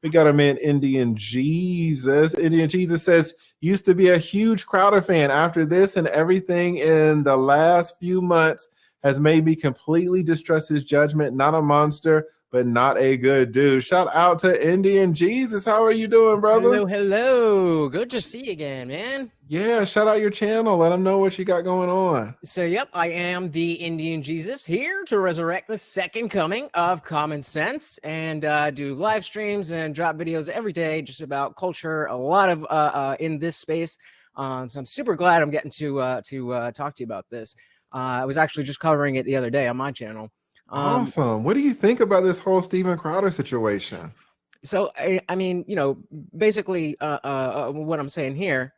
We got our man Indian Jesus. Indian Jesus says, used to be a huge Crowder fan. After this and everything in the last few months has made me completely distrust his judgment. Not a monster, but not a good dude. Shout out to Indian Jesus. How are you doing, brother? Hello, hello. Good to see you again, man. Yeah, shout out your channel. Let them know what you got going on. So, yep, I am the Indian Jesus, here to resurrect the second coming of Common Sense and do live streams and drop videos every day just about culture, a lot of in this space. So I'm super glad I'm getting to talk to you about this. I was actually just covering it the other day on my channel. Awesome. What do you think about this whole Steven Crowder situation? So, I mean, you know, basically what I'm saying here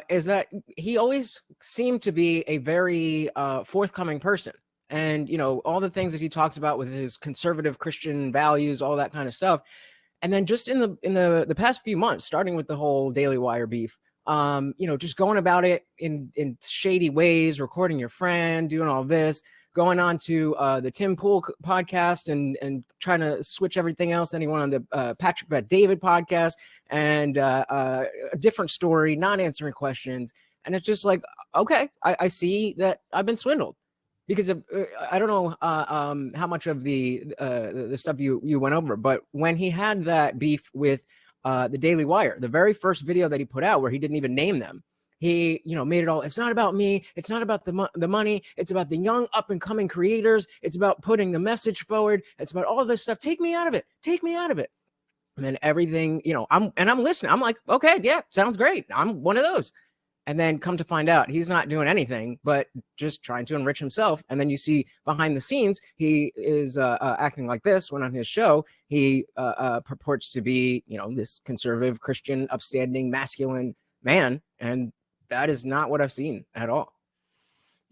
is that he always seemed to be a very forthcoming person. And, you know, all the things that he talks about with his conservative Christian values, all that kind of stuff. And then just in the past few months, starting with the whole Daily Wire beef, you know, just going about it in shady ways, recording your friend, doing all this, going on to the Tim Pool podcast and trying to switch everything else. Then he went on the Patrick Bet David podcast and a different story, not answering questions. And it's just like, okay, I see that I've been swindled. Because I don't know how much of the stuff you went over, but when he had that beef with the Daily Wire, the very first video that he put out where he didn't even name them, he, you know, made it all, it's not about me. It's not about the money. It's about the young up and coming creators. It's about putting the message forward. It's about all this stuff. Take me out of it. Take me out of it. And then everything, you know, I'm listening. I'm like, okay, yeah, sounds great. I'm one of those. And then come to find out he's not doing anything but just trying to enrich himself. And then you see behind the scenes, he is acting like this when on his show, he purports to be, you know, this conservative, Christian, upstanding, masculine man. And that is not what I've seen at all.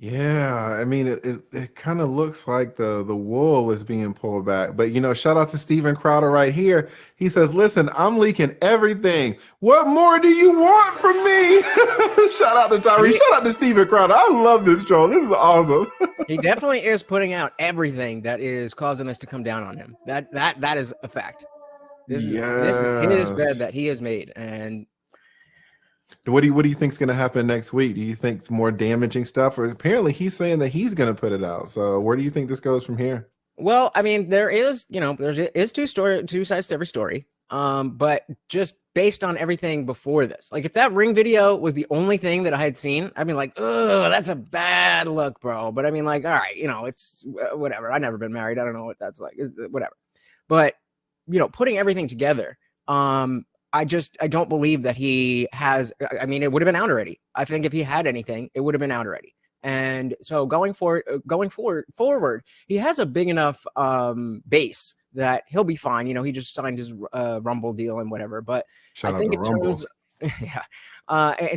Yeah, I mean, it kind of looks like the wool is being pulled back. But, you know, shout out to Steven Crowder right here. He says, listen, I'm leaking everything. What more do you want from me? Shout out to Tyree. Shout out to Steven Crowder. I love this troll. This is awesome. He definitely is putting out everything that is causing this to come down on him. That is a fact. This is his bed that he has made. And what do you think is going to happen next week? Do you think it's more damaging stuff? Or apparently he's saying that he's going to put it out. So where do you think this goes from here? Well, I mean, there is, you know, there is two sides to every story. But just based on everything before this, like if that ring video was the only thing that I had seen, I'd be like, oh, that's a bad look, bro. But I mean, like, all right, you know, it's whatever. I've never been married. I don't know what that's like, whatever. But, you know, putting everything together, I don't believe that he has. I mean, it would have been out already. I think if he had anything, it would have been out already. And so going forward, he has a big enough base that he'll be fine. You know, he just signed his Rumble deal and whatever. But I think in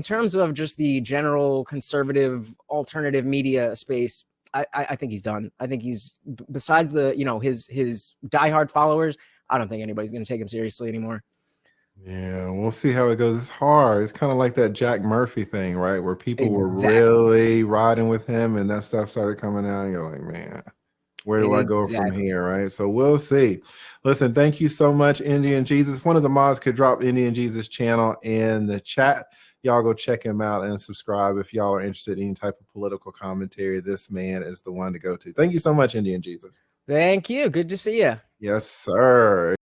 terms of just the general conservative alternative media space, I think he's done. I think he's, besides the, you know, his diehard followers, I don't think anybody's going to take him seriously anymore. Yeah, we'll see how it goes. It's hard. It's kind of like that Jack Murphy thing, right? Where people were really riding with him and that stuff started coming out. And you're like, man, where do I go from here, right? So we'll see. Listen, thank you so much, Indian Jesus. One of the mods could drop Indian Jesus channel in the chat. Y'all go check him out and subscribe if y'all are interested in any type of political commentary. This man is the one to go to. Thank you so much, Indian Jesus. Thank you. Good to see you. Yes, sir.